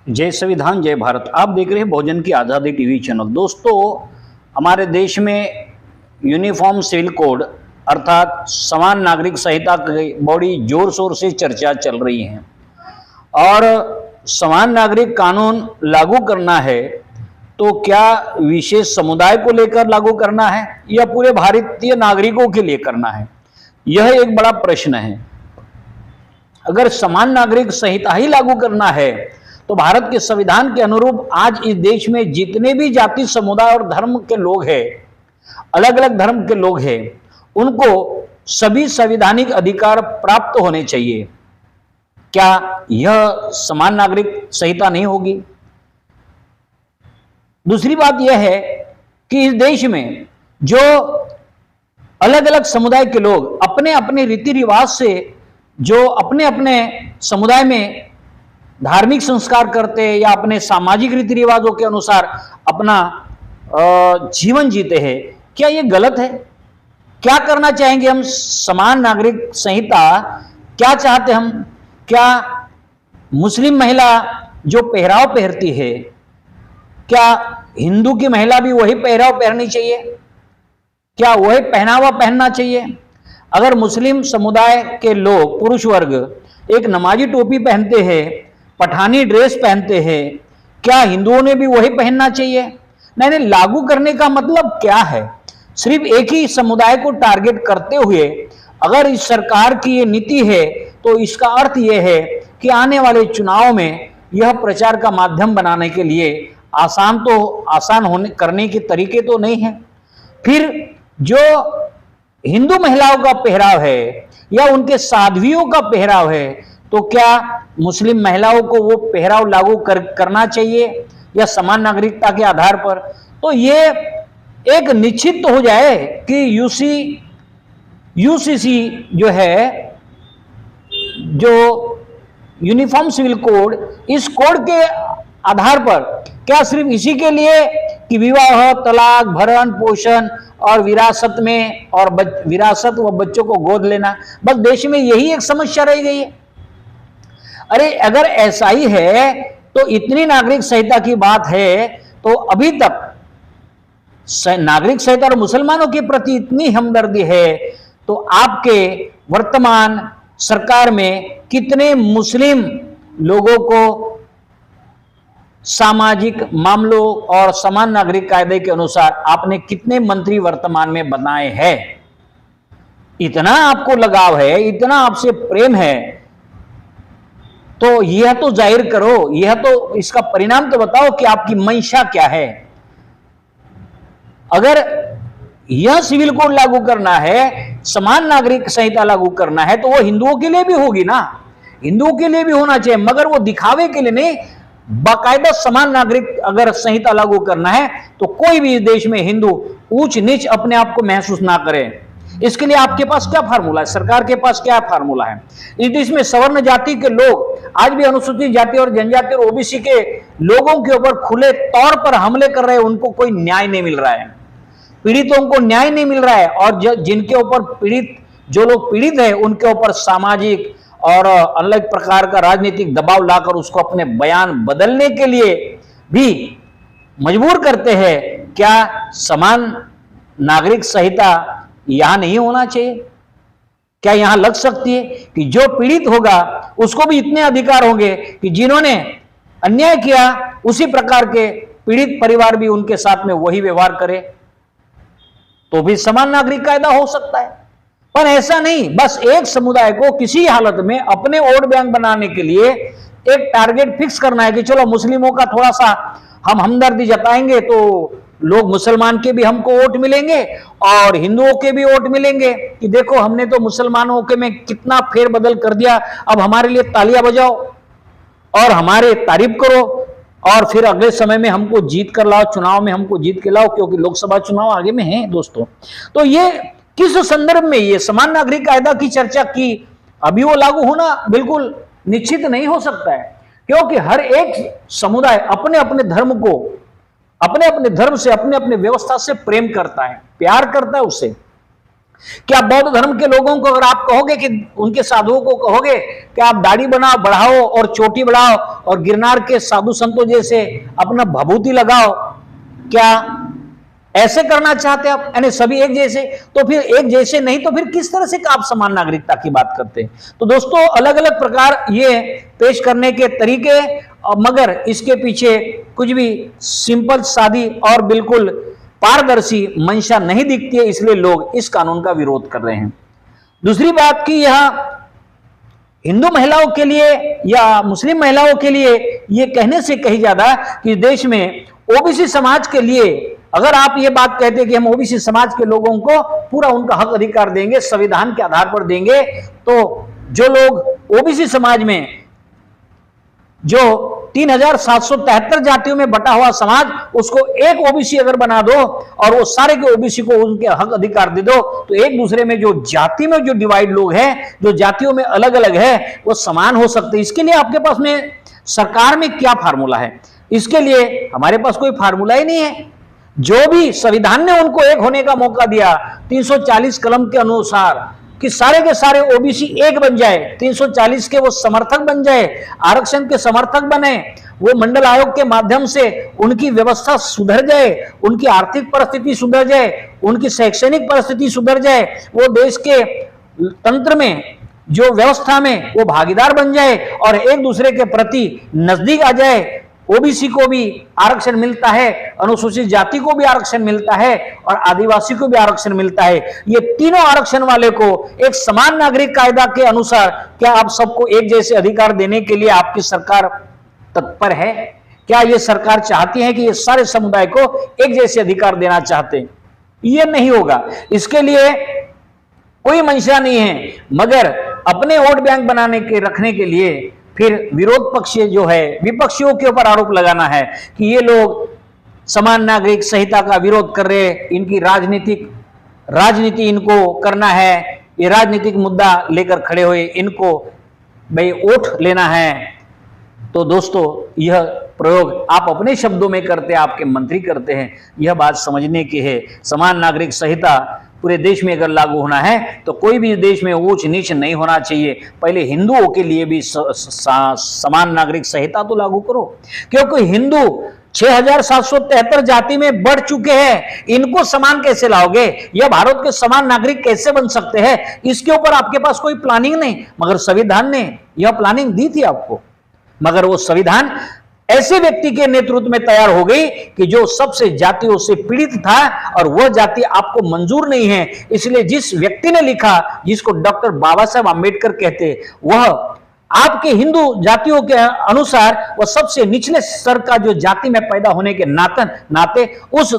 जय संविधान जय भारत। आप देख रहे हैं बहुजन की आज़ादी टीवी चैनल। दोस्तों, हमारे देश में यूनिफॉर्म सिविल कोड अर्थात समान नागरिक संहिता की बड़ी जोर शोर से चर्चा चल रही है और समान नागरिक कानून लागू करना है तो क्या विशेष समुदाय को लेकर लागू करना है या पूरे भारतीय नागरिकों के लिए करना है, यह एक बड़ा प्रश्न है। अगर समान नागरिक संहिता ही लागू करना है तो भारत के संविधान के अनुरूप आज इस देश में जितने भी जाति समुदाय और धर्म के लोग हैं, अलग अलग धर्म के लोग हैं, उनको सभी संवैधानिक अधिकार प्राप्त होने चाहिए। क्या यह समान नागरिक संहिता नहीं होगी? दूसरी बात यह है कि इस देश में जो अलग अलग समुदाय के लोग अपने अपने रीति रिवाज से जो अपने अपने समुदाय में धार्मिक संस्कार करते हैं या अपने सामाजिक रीति रिवाजों के अनुसार अपना जीवन जीते हैं, क्या ये गलत है? क्या करना चाहेंगे हम? समान नागरिक संहिता क्या चाहते हम? क्या मुस्लिम महिला जो पहराव पहनती है, क्या हिंदू की महिला भी वही पहराव पहननी चाहिए? क्या वही पहनावा पहनना चाहिए? अगर मुस्लिम समुदाय के लोग पुरुष वर्ग एक नमाजी टोपी पहनते हैं, पठानी ड्रेस पहनते हैं, क्या हिंदुओं ने भी वही पहनना चाहिए? नहीं, लागू करने का मतलब क्या है? सिर्फ एक ही समुदाय को टारगेट करते हुए अगर इस सरकार की ये नीति है तो इसका अर्थ यह है कि आने वाले चुनाव में यह प्रचार का माध्यम बनाने के लिए आसान होने करने के तरीके तो नहीं है। फिर जो हिंदू महिलाओं का पहराव है या उनके साध्वियों का पहराव है, तो क्या मुस्लिम महिलाओं को वो पहराव लागू करना चाहिए या समान नागरिकता के आधार पर? तो ये एक निश्चित तो हो जाए कि यूसीसी जो है, जो यूनिफॉर्म सिविल कोड, इस कोड के आधार पर क्या सिर्फ इसी के लिए कि विवाह, तलाक, भरण पोषण और विरासत में और विरासत व बच्चों को गोद लेना, बस देश में यही एक समस्या रह गई है? अरे अगर ऐसा ही है तो इतनी नागरिक संहिता की बात है तो अभी तक नागरिक संहिता और मुसलमानों के प्रति इतनी हमदर्दी है तो आपके वर्तमान सरकार में कितने मुस्लिम लोगों को सामाजिक मामलों और समान नागरिक कायदे के अनुसार आपने कितने मंत्री वर्तमान में बनाए हैं? इतना आपको लगाव है, इतना आपसे प्रेम है, तो यह तो जाहिर करो, यह तो इसका परिणाम तो बताओ कि आपकी मंशा क्या है। अगर यह सिविल कोड लागू करना है, समान नागरिक संहिता लागू करना है, तो वो हिंदुओं के लिए भी होगी ना, हिंदुओं के लिए भी होना चाहिए, मगर वो दिखावे के लिए नहीं। बाकायदा समान नागरिक अगर संहिता लागू करना है तो कोई भी देश में हिंदू ऊंच नीच अपने आप को महसूस ना करे। इसके लिए आपके पास क्या फार्मूला है? सरकार के पास क्या फार्मूला है? इस देश में सवर्ण जाति के लोग आज भी अनुसूचित जाति और जनजाति और ओबीसी के लोगों के ऊपर खुले तौर पर हमले कर रहे हैं, उनको कोई न्याय नहीं मिल रहा है, पीड़ितों को न्याय नहीं मिल रहा है, और जिनके ऊपर जो लोग पीड़ित है उनके ऊपर सामाजिक और अलग प्रकार का राजनीतिक दबाव लाकर उसको अपने बयान बदलने के लिए भी मजबूर करते हैं। क्या समान नागरिक संहिता यहां नहीं होना चाहिए? क्या यहां लग सकती है कि जो पीड़ित होगा उसको भी इतने अधिकार होंगे कि जिन्होंने अन्याय किया उसी प्रकार के पीड़ित परिवार भी उनके साथ में वही व्यवहार करे, तो भी समान नागरिक कायदा हो सकता है। पर ऐसा नहीं, बस एक समुदाय को किसी हालत में अपने वोट बैंक बनाने के लिए एक टारगेट फिक्स करना है कि चलो मुस्लिमों का थोड़ा सा हम हमदर्दी जताएंगे तो लोग मुसलमान के भी हमको वोट मिलेंगे और हिंदुओं के भी वोट मिलेंगे कि देखो हमने तो मुसलमानों के में कितना फेरबदल कर दिया, अब हमारे लिए तालियां बजाओ और हमारे तारीफ करो और फिर अगले समय में हमको जीत कर लाओ, चुनाव में हमको जीत के लाओ, क्योंकि लोकसभा चुनाव आगे में है दोस्तों। तो ये किस संदर्भ में ये समान नागरिक कायदा की चर्चा की? अभी वो लागू होना बिल्कुल निश्चित नहीं हो सकता है, क्योंकि हर एक समुदाय अपने अपने धर्म को, अपने अपने धर्म से, अपने अपने व्यवस्था से प्रेम करता है, प्यार करता है उससे। क्या बौद्ध धर्म के लोगों को अगर आप कहोगे कि उनके साधुओं को कहोगे कि आप दाढ़ी बनाओ, बढ़ाओ और चोटी बढ़ाओ और गिरनार के साधु संतों जैसे अपना भभूति लगाओ, क्या ऐसे करना चाहते हैं आप? यानी सभी एक जैसे? तो फिर एक जैसे नहीं तो फिर किस तरह से आप समान नागरिकता की बात करते हैं? तो दोस्तों अलग अलग प्रकार ये पेश करने के तरीके, मगर इसके पीछे कुछ भी सिंपल सादी और बिल्कुल पारदर्शी मंशा नहीं दिखती है, इसलिए लोग इस कानून का विरोध कर रहे हैं। दूसरी बात कि यह हिंदू महिलाओं के लिए या मुस्लिम महिलाओं के लिए यह कहने से कहीं ज्यादा कि देश में ओबीसी समाज के लिए अगर आप ये बात कहते हैं कि हम ओबीसी समाज के लोगों को पूरा उनका हक अधिकार देंगे, संविधान के आधार पर देंगे, तो जो लोग ओबीसी समाज में जो 3773 जातियों में बटा हुआ समाज, उसको एक ओबीसी अगर बना दो और वो सारे के ओबीसी को उनके हक अधिकार दे दो, तो एक दूसरे में जो जाति में जो डिवाइड लोग हैं, जो जातियों में अलग अलग है, वो समान हो सकते हैं। इसके लिए आपके पास में सरकार में क्या फार्मूला है? इसके लिए हमारे पास कोई फार्मूला ही नहीं है। जो भी संविधान ने उनको एक होने का मौका दिया 340 कलम के अनुसार कि सारे के सारे ओबीसी एक बन जाए, 340 के वो समर्थक बन जाए, आरक्षण के समर्थक बने, वो मंडल आयोग के माध्यम से उनकी व्यवस्था सुधर जाए, उनकी आर्थिक परिस्थिति सुधर जाए, उनकी शैक्षणिक परिस्थिति सुधर जाए, वो देश के तंत्र में जो व्यवस्था में वो भागीदार बन जाए और एक दूसरे के प्रति नजदीक आ जाए। ओबीसी को भी आरक्षण मिलता है, अनुसूचित जाति को भी आरक्षण मिलता है और आदिवासी को भी आरक्षण मिलता है। ये तीनों आरक्षण वाले को एक समान नागरिक कायदा के अनुसार क्या आप सबको एक जैसे अधिकार देने के लिए आपकी सरकार तत्पर है? क्या ये सरकार चाहती है कि ये सारे समुदाय को एक जैसे अधिकार देना चाहते हैं? ये नहीं होगा। इसके लिए कोई मंशा नहीं है, मगर अपने वोट बैंक बनाने के रखने के लिए फिर विरोध पक्ष जो है, विपक्षियों के ऊपर आरोप लगाना है कि ये लोग समान नागरिक संहिता का विरोध कर रहे हैं, इनकी राजनीति इनको करना है, ये राजनीतिक मुद्दा लेकर खड़े हुए, इनको भाई वोट लेना है। तो दोस्तों यह प्रयोग आप अपने शब्दों में करते हैं, आपके मंत्री करते हैं, यह बात समझने की है। समान नागरिक संहिता पूरे देश में अगर लागू होना है तो कोई भी देश में ऊंच नीच नहीं होना चाहिए। पहले हिंदुओं के लिए भी समान नागरिक संहिता तो लागू करो, क्योंकि हिंदू 6773 जाति में बढ़ चुके हैं, इनको समान कैसे लाओगे? यह भारत के समान नागरिक कैसे बन सकते हैं? इसके ऊपर आपके पास कोई प्लानिंग नहीं, मगर संविधान ने यह प्लानिंग दी थी आपको, मगर वो संविधान ऐसे व्यक्ति के नेतृत्व में तैयार हो गई कि जो सबसे जातियों से पीड़ित था और वह जाति आपको मंजूर नहीं है। इसलिए जिस व्यक्ति ने लिखा, जिसको डॉक्टर बाबा साहब आम्बेडकर कहते, वह आपके हिंदू जातियों के अनुसार वह सबसे निचले स्तर का जो जाति में पैदा होने के नाते उस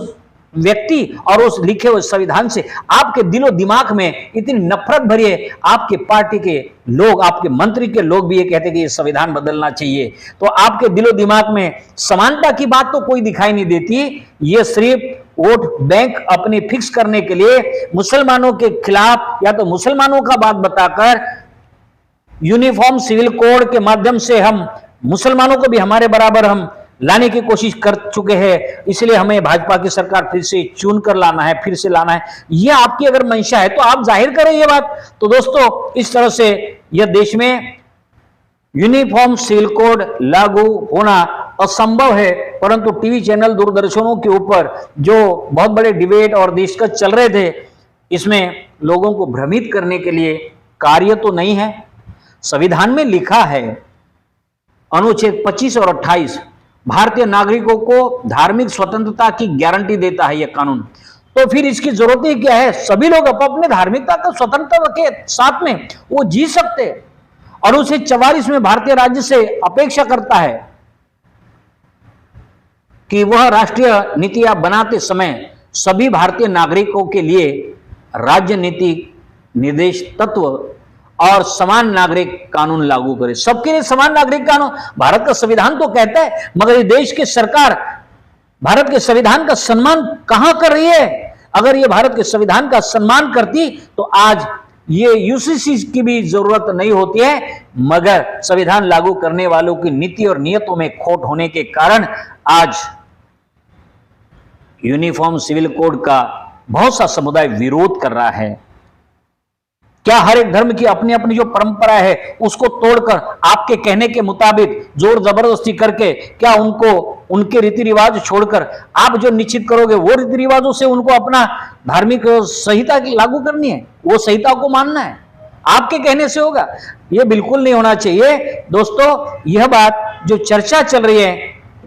व्यक्ति और उस लिखे हुए संविधान से आपके दिलो दिमाग में इतनी नफरत भरी है। आपके पार्टी के लोग, आपके मंत्री के लोग भी ये कहते हैं कि ये संविधान बदलना चाहिए। तो आपके दिलो दिमाग में समानता की बात तो कोई दिखाई नहीं देती। ये सिर्फ वोट बैंक अपने फिक्स करने के लिए मुसलमानों के खिलाफ या तो मुसलमानों का बात बताकर यूनिफॉर्म सिविल कोड के माध्यम से हम मुसलमानों को भी हमारे बराबर हम लाने की कोशिश कर चुके हैं, इसलिए हमें भाजपा की सरकार फिर से चुन कर लाना है, फिर से लाना है। यह आपकी अगर मंशा है तो आप जाहिर करें ये बात। तो दोस्तों इस तरह से यह देश में यूनिफॉर्म सिविल कोड लागू होना असंभव है, परंतु टीवी चैनल दूरदर्शनों के ऊपर जो बहुत बड़े डिबेट और डिस्कस चल रहे थे, इसमें लोगों को भ्रमित करने के लिए कार्य तो नहीं है। संविधान में लिखा है, अनुच्छेद 25 और 28 भारतीय नागरिकों को धार्मिक स्वतंत्रता की गारंटी देता है यह कानून। तो फिर इसकी जरूरत ही क्या है? सभी लोग अपने धार्मिकता का स्वतंत्रता के साथ में वो जी सकते हैं। अनुच्छेद 44 में भारतीय राज्य से अपेक्षा करता है कि वह राष्ट्रीय नीतियां बनाते समय सभी भारतीय नागरिकों के लिए राज्य नीति निर्देश तत्व और समान नागरिक कानून लागू करे। सबके लिए समान नागरिक कानून भारत का संविधान तो कहता है, मगर ये देश की सरकार भारत के संविधान का सम्मान कहां कर रही है? अगर ये भारत के संविधान का सम्मान करती तो आज ये यूसीसी की भी जरूरत नहीं होती है, मगर संविधान लागू करने वालों की नीति और नियतों में खोट होने के कारण आज यूनिफॉर्म सिविल कोड का बहुत सा समुदाय विरोध कर रहा है। क्या हर एक धर्म की अपनी अपनी जो परंपरा है उसको तोड़कर आपके कहने के मुताबिक जोर जबरदस्ती करके क्या उनको उनके रीति रिवाज छोड़कर आप जो निश्चित करोगे वो रीति रिवाजों से उनको अपना धार्मिक संहिता लागू करनी है, वो संहिता को मानना है, आपके कहने से होगा? ये बिल्कुल नहीं होना चाहिए। दोस्तों, यह बात जो चर्चा चल रही है,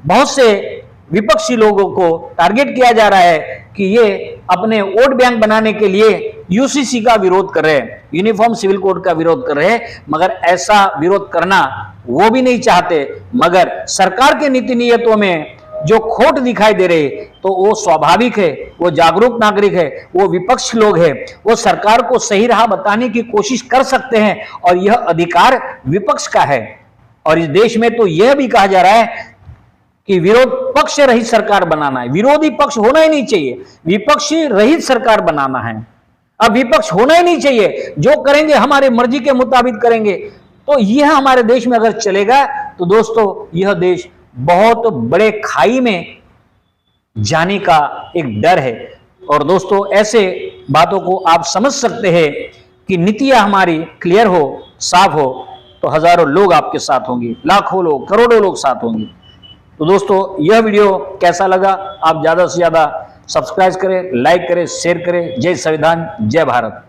बहुत से विपक्षी लोगों को टारगेट किया जा रहा है कि ये अपने वोट बैंक बनाने के लिए यूसीसी का विरोध कर रहे हैं, यूनिफॉर्म सिविल कोड का विरोध कर रहे हैं, मगर ऐसा विरोध करना वो भी नहीं चाहते। मगर सरकार के नीति नियतों में जो खोट दिखाई दे रही है तो वो स्वाभाविक है, वो जागरूक नागरिक है, वो विपक्ष लोग हैं, वो सरकार को सही राह बताने की कोशिश कर सकते हैं और यह अधिकार विपक्ष का है। और इस देश में तो यह भी कहा जा रहा है कि विरोध पक्ष रहित सरकार बनाना है, विरोधी पक्ष होना ही नहीं चाहिए, विपक्षी रहित सरकार बनाना है। अब विपक्ष होना ही नहीं चाहिए, जो करेंगे हमारे मर्जी के मुताबिक करेंगे। तो यह हमारे देश में अगर चलेगा तो दोस्तों यह देश बहुत बड़े खाई में जाने का एक डर है। और दोस्तों, ऐसे बातों को आप समझ सकते हैं कि नीतियां हमारी क्लियर हो, साफ हो, तो हजारों लोग आपके साथ होंगे, लाखों लोग, करोड़ों लोग साथ होंगे। तो दोस्तों, यह वीडियो कैसा लगा? आप ज्यादा से ज्यादा सब्सक्राइब करें, लाइक करें, शेयर करें। जय संविधान, जय भारत।